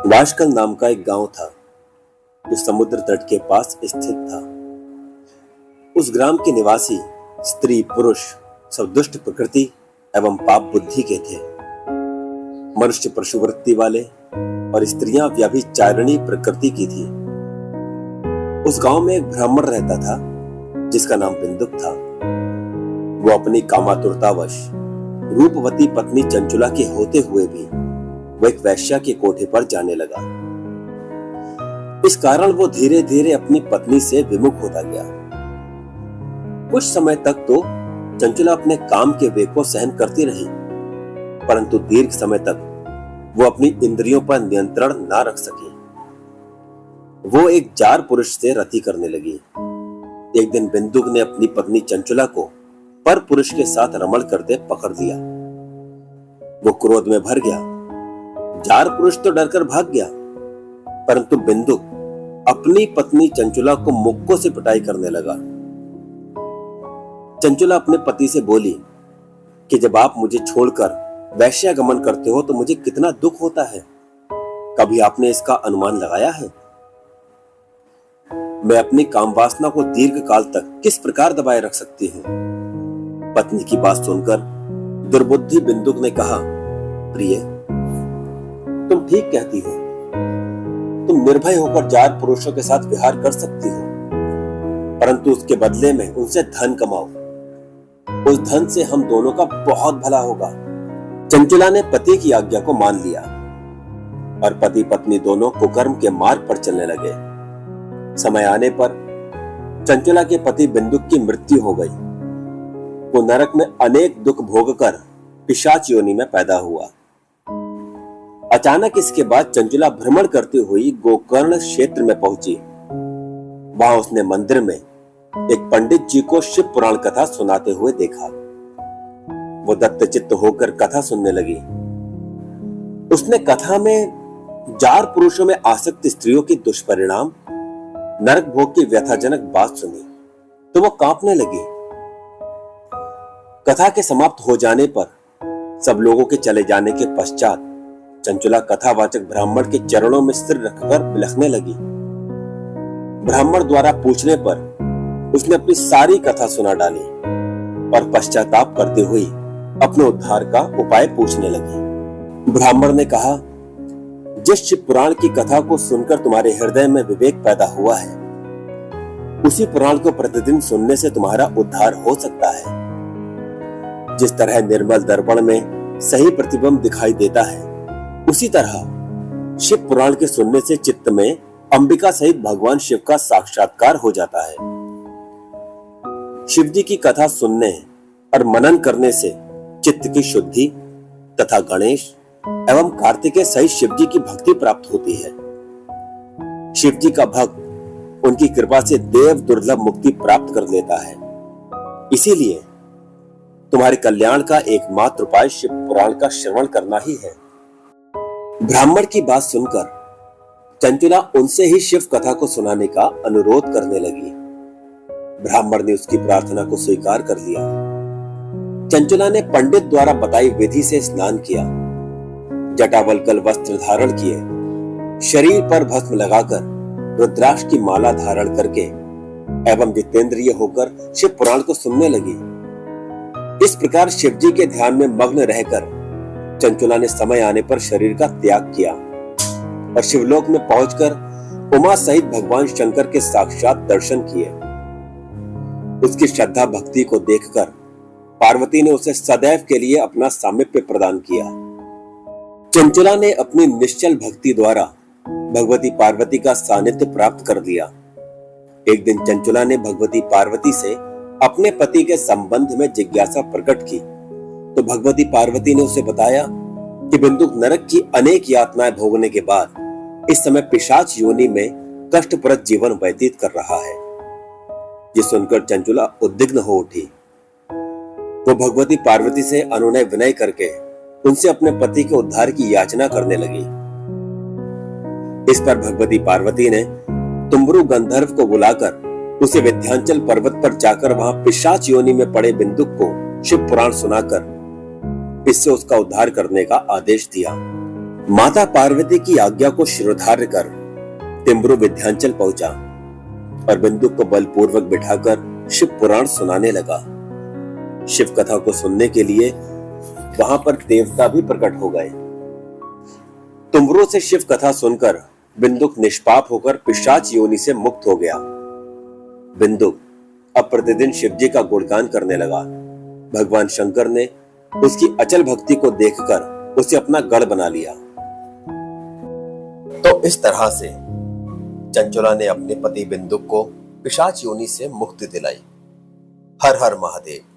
वाशकल नाम का एक गांव था जो समुद्र तट के पास स्थित था। उस ग्राम के निवासी स्त्री पुरुष सब दुष्ट प्रकृति एवं पाप बुद्धि के थे। मनुष्य पशुवृत्ति वाले और स्त्रियां व्यभिचारिणी प्रकृति की थी। उस गांव में एक ब्राह्मण रहता था जिसका नाम बिंदुक था। वो अपनी कामातुरतावश रूपवती पत्नी चंचुला के होते हुए भी वो एक वैश्या के कोठे पर जाने लगा। इस कारण वो धीरे धीरे अपनी पत्नी से विमुख होता गया। कुछ समय तक तो चंचुला अपने काम के वेग को सहन करती रही, परंतु दीर्घ समय तक वो अपनी इंद्रियों पर नियंत्रण ना रख सकी। वो एक जार पुरुष से रति करने लगी। एक दिन बिंदुक ने अपनी पत्नी चंचुला को पर पुरुष के साथ रमण करते पकड़ लिया। वो क्रोध में भर गया। जार पुरुष तो डरकर भाग गया, परंतु बिंदुक अपनी पत्नी चंचुला को मुक्कों से पिटाई करने लगा। चंचुला अपने पति से बोली कि जब आप मुझे छोड़कर वैश्यागमन करते हो तो मुझे कितना दुख होता है। कभी आपने इसका अनुमान लगाया है? मैं अपनी काम वासना को दीर्घ काल तक किस प्रकार दबाए रख सकती हूँ? पत्नी की बात सुनकर दुर्बुद्धि बिंदुक ने कहा, प्रिय, तुम ठीक कहती हो। तुम निर्भय होकर जार पुरुषों के साथ विहार कर सकती हो, परंतु उसके बदले में उनसे धन कमाओ। उस धन से हम दोनों का बहुत भला होगा। चंचुला ने पति की आज्ञा को मान लिया और पति पत्नी दोनों कुकर्म के मार्ग पर चलने लगे। समय आने पर चंचुला के पति बिंदुक की मृत्यु हो गई। वो नरक में अनेक दुख भोगकर पिशाच योनि में पैदा हुआ। अचानक इसके बाद चंचुला भ्रमण करती हुई गोकर्ण क्षेत्र में पहुंची। वहां उसने मंदिर में एक पंडित जी को शिव पुराण कथा सुनाते हुए देखा। वो दत्तचित्त होकर कथा सुनने लगी। उसने कथा में जार पुरुषों में आसक्त स्त्रियों की दुष्परिणाम, नरक भोग की व्यथाजनक बात सुनी तो वो कांपने लगी। कथा के समाप्त हो जाने पर सब लोगों के चले जाने के पश्चात चंचुला कथावाचक ब्राह्मण के चरणों में सिर रखकर बिलखने लगी। ब्राह्मण द्वारा पूछने पर उसने अपनी सारी कथा सुना डाली और पश्चाताप करते हुए अपने उद्धार का उपाय पूछने लगी। ब्राह्मण ने कहा, जिस शिव पुराण की कथा को सुनकर तुम्हारे हृदय में विवेक पैदा हुआ है, उसी पुराण को प्रतिदिन सुनने से तुम्हारा उद्धार हो सकता है। जिस तरह निर्मल दर्पण में सही प्रतिबिंब दिखाई देता है, उसी तरह शिव पुराण के सुनने से चित्त में अंबिका सहित भगवान शिव का साक्षात्कार हो जाता है। शिव जी की कथा सुनने और मनन करने से चित्त की शुद्धि तथा गणेश एवं कार्तिकेय सहित शिव जी की भक्ति प्राप्त होती है। शिव जी का भक्त उनकी कृपा से देव दुर्लभ मुक्ति प्राप्त कर लेता है। इसीलिए तुम्हारे कल्याण का एकमात्र उपाय शिव पुराण का श्रवण करना ही है। ब्राह्मण की बात सुनकर चंचुला उनसे ही शिव कथा को सुनाने का अनुरोध करने लगी। ब्राह्मण ने उसकी प्रार्थना को स्वीकार कर लिया। चंचुला ने पंडित द्वारा बताई विधि से स्नान किया, जटावल्कल वस्त्र धारण किए, शरीर पर भस्म लगाकर रुद्राक्ष की माला धारण करके एवं जितेंद्रिय होकर शिव पुराण को सुनने लगी। इस प्रकार शिव जी के ध्यान में मग्न रहकर चंचुला ने समय आने पर शरीर का त्याग किया और शिवलोक में पहुंचकर उमा सहित भगवान शंकर के साक्षात दर्शन किए। उसकी श्रद्धा भक्ति को देखकर पार्वती ने उसे सदैव के लिए अपना सामीप्य प्रदान किया। चंचुला ने अपनी निश्चल भक्ति द्वारा भगवती पार्वती का सानिध्य प्राप्त कर लिया। एक दिन चंचुला ने भगवती पार्वती से अपने पति के संबंध में जिज्ञासा प्रकट की तो भगवती पार्वती ने उसे बताया कि बिंदुक नरक की अनेक यातनाएं भोगने के बाद इस समय पिशाच योनि में कष्टप्रद जीवन व्यतीत कर रहा है। ये सुनकर चंचुला उद्विग्न हो उठी। वो भगवती पार्वती से अनुनय विनय करके उनसे अपने पति के उद्धार की याचना करने लगी। इस पर भगवती पार्वती ने तुम्बरु गंधर्व को बुलाकर उसे विंध्याचल पर्वत पर जाकर वहां पिशाच योनि में पड़े बिंदुक को शिव पुराण सुनाकर इससे उसका उद्धार करने का आदेश दिया। माता पार्वती की आज्ञा को शिरोधार्य कर टिम्बरू विंध्याचल पहुंचा और बिंदुक को बलपूर्वक बिठाकर शिव पुराण सुनाने लगा। शिव कथा को सुनने के लिए वहां पर देवता भी प्रकट हो गए। टिम्बरू से शिव कथा सुनकर बिंदुक निष्पाप होकर पिशाच योनि से मुक्त हो गया। बिंदुक अब प्रतिदिन शिव जी का गुणगान करने लगा। भगवान शंकर ने उसकी अचल भक्ति को देखकर उसे अपना गढ़ बना लिया। तो इस तरह से चंचुला ने अपने पति बिंदुक को पिशाच योनि से मुक्ति दिलाई। हर हर महादेव।